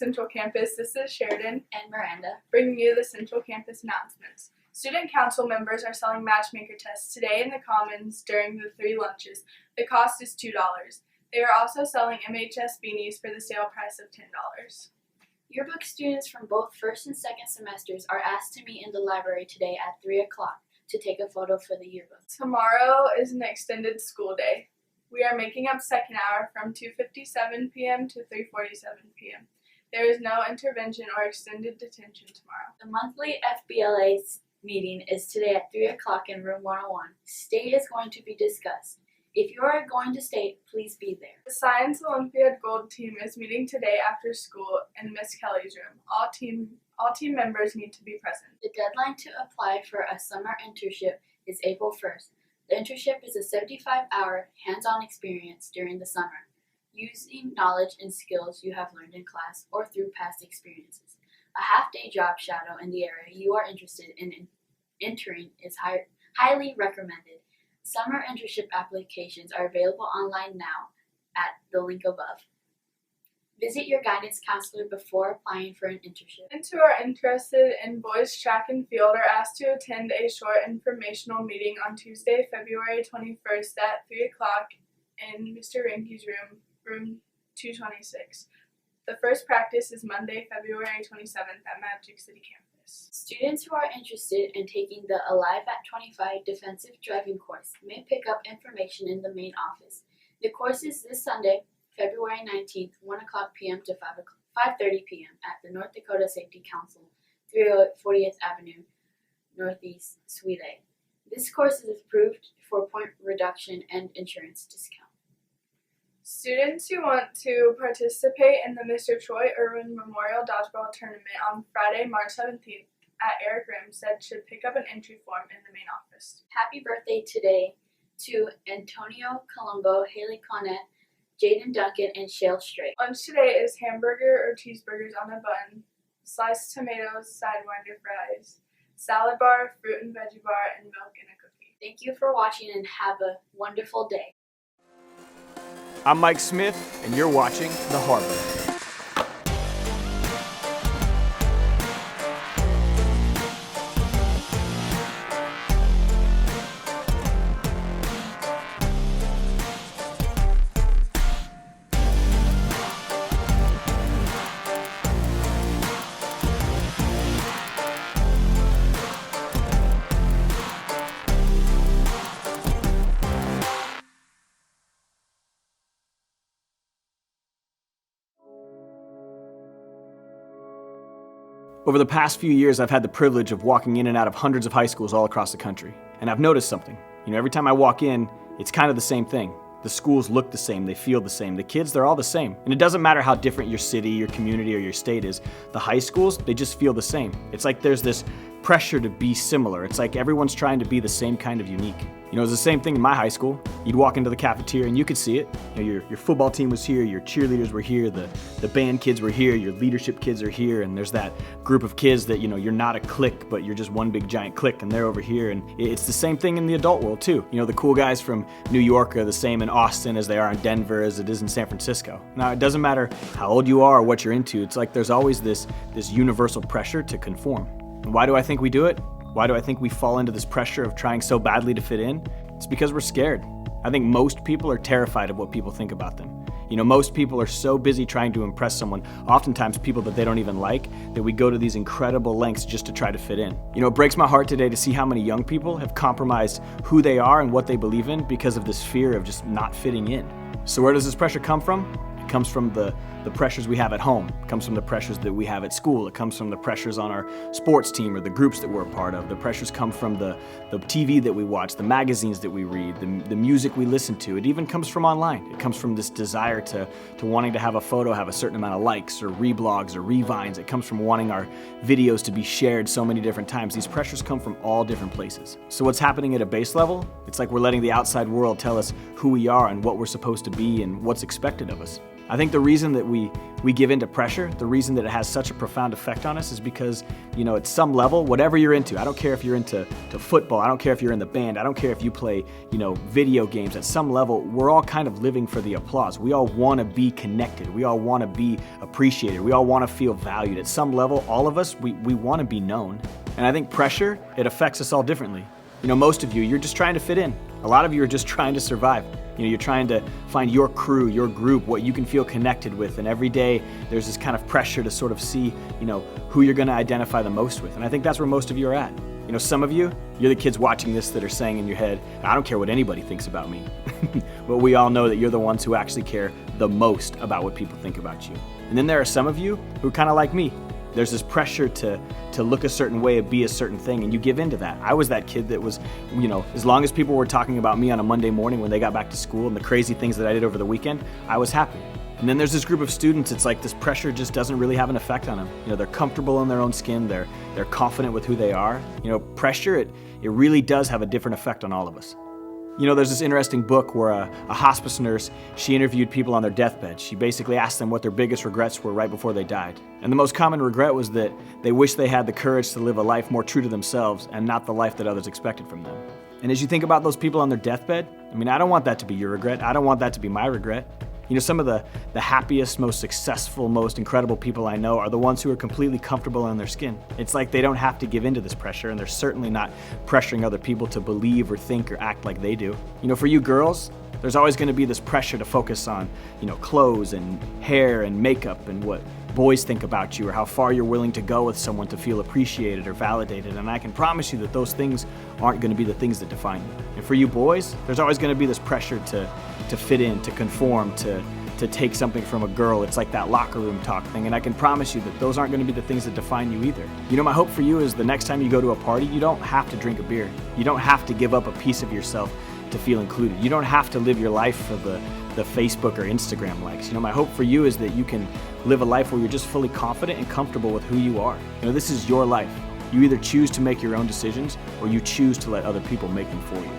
Central Campus. This is Sheridan and Miranda, bringing you the Central Campus announcements. Student council members are selling matchmaker tests today in the Commons during the 3 lunches. The cost is $2. They are also selling MHS beanies for the sale price of $10. Yearbook students from both first and second semesters are asked to meet in the library today at 3 o'clock to take a photo for the yearbook. Tomorrow is an extended school day. We are making up second hour from 2:57 p.m. to 3:47 p.m. There is no intervention or extended detention tomorrow. The monthly FBLA meeting is today at 3 o'clock in room 101. State is going to be discussed. If you are going to state, please be there. The Science Olympiad Gold team is meeting today after school in Miss Kelly's room. All team members need to be present. The deadline to apply for a summer internship is April 1st. The internship is a 75-hour hands-on experience during the summer, using knowledge and skills you have learned in class or through past experiences. A half-day job shadow in the area you are interested in entering is highly recommended. Summer internship applications are available online now at the link above. Visit your guidance counselor before applying for an internship. Students who are interested in boys track and field are asked to attend a short informational meeting on Tuesday, February 21st at 3 o'clock in Mr. Rinke's room 226. The first practice is Monday, February 27th at Magic City Campus. Students who are interested in taking the Alive at 25 defensive driving course may pick up information in the main office. The course is this Sunday, February 19th, 1 o'clock p.m. to 5:30 p.m. at the North Dakota Safety Council, 340th Avenue, Northeast, Suite A. This course is approved for point reduction and insurance discount. Students who want to participate in the Mr. Troy Irwin Memorial Dodgeball Tournament on Friday, March 17th at Eric Rim said should pick up an entry form in the main office. Happy birthday today to Antonio Colombo, Haley Connet, Jaden Duncan, and Shale Strait. Lunch today is hamburger or cheeseburgers on a bun, sliced tomatoes, sidewinder fries, salad bar, fruit and veggie bar, and milk and a cookie. Thank you for watching and have a wonderful day. I'm Mike Smith, and you're watching The Harbor. Over the past few years, I've had the privilege of walking in and out of hundreds of high schools all across the country. And I've noticed something. Every time I walk in, it's kind of the same thing. The schools look the same, they feel the same. The kids, they're all the same. And it doesn't matter how different your city, your community, or your state is. The high schools, they just feel the same. It's like there's this pressure to be similar. It's like everyone's trying to be the same kind of unique. It was the same thing in my high school. You'd walk into the cafeteria and you could see it. Your football team was here, your cheerleaders were here, the band kids were here, your leadership kids are here, and there's that group of kids that, you're not a clique, but you're just one big giant clique, and they're over here. And it's the same thing in the adult world too. The cool guys from New York are the same in Austin as they are in Denver as it is in San Francisco. Now, it doesn't matter how old you are or what you're into. It's like there's always this universal pressure to conform. And why do I think we do it? Why do I think we fall into this pressure of trying so badly to fit in? It's because we're scared. I think most people are terrified of what people think about them. Most people are so busy trying to impress someone, oftentimes people that they don't even like, that we go to these incredible lengths just to try to fit in. It breaks my heart today to see how many young people have compromised who they are and what they believe in because of this fear of just not fitting in. So where does this pressure come from? It comes from the pressures we have at home. It comes from the pressures that we have at school. It comes from the pressures on our sports team or the groups that we're a part of. The pressures come from the TV that we watch, the magazines that we read, the music we listen to. It even comes from online. It comes from this desire to wanting to have a photo have a certain amount of likes or reblogs or revines. It comes from wanting our videos to be shared so many different times. These pressures come from all different places. So what's happening at a base level? It's like we're letting the outside world tell us who we are and what we're supposed to be and what's expected of us. I think the reason that we give into pressure, the reason that it has such a profound effect on us is because, at some level, whatever you're into, I don't care if you're into football, I don't care if you're in the band, I don't care if you play, video games, at some level, we're all kind of living for the applause. We all want to be connected. We all want to be appreciated. We all want to feel valued. At some level, all of us, we want to be known. And I think pressure, it affects us all differently. Most of you, you're just trying to fit in. A lot of you are just trying to survive. You're trying to find your crew, your group, what you can feel connected with. And every day there's this kind of pressure to sort of see, who you're going to identify the most with. And I think that's where most of you are at. Some of you, you're the kids watching this that are saying in your head, I don't care what anybody thinks about me. But we all know that you're the ones who actually care the most about what people think about you. And then there are some of you who are kind of like me. There's this pressure to look a certain way, be a certain thing, and you give into that. I was that kid that was, as long as people were talking about me on a Monday morning when they got back to school and the crazy things that I did over the weekend, I was happy. And then there's this group of students, it's like this pressure just doesn't really have an effect on them. They're comfortable in their own skin, they're confident with who they are. Pressure, it really does have a different effect on all of us. There's this interesting book where a hospice nurse, she interviewed people on their deathbed. She basically asked them what their biggest regrets were right before they died. And the most common regret was that they wish they had the courage to live a life more true to themselves and not the life that others expected from them. And as you think about those people on their deathbed, I don't want that to be your regret. I don't want that to be my regret. Some of the happiest, most successful, most incredible people I know are the ones who are completely comfortable in their skin. It's like they don't have to give into this pressure, and they're certainly not pressuring other people to believe or think or act like they do. For you girls, there's always going to be this pressure to focus on, clothes and hair and makeup and what boys think about you or how far you're willing to go with someone to feel appreciated or validated. And I can promise you that those things aren't going to be the things that define you. And for you boys, there's always going to be this pressure to fit in, to conform, to take something from a girl. It's like that locker room talk thing. And I can promise you that those aren't going to be the things that define you either. My hope for you is the next time you go to a party, you don't have to drink a beer. You don't have to give up a piece of yourself to feel included. You don't have to live your life for the Facebook or Instagram likes. My hope for you is that you can live a life where you're just fully confident and comfortable with who you are. This is your life. You either choose to make your own decisions or you choose to let other people make them for you.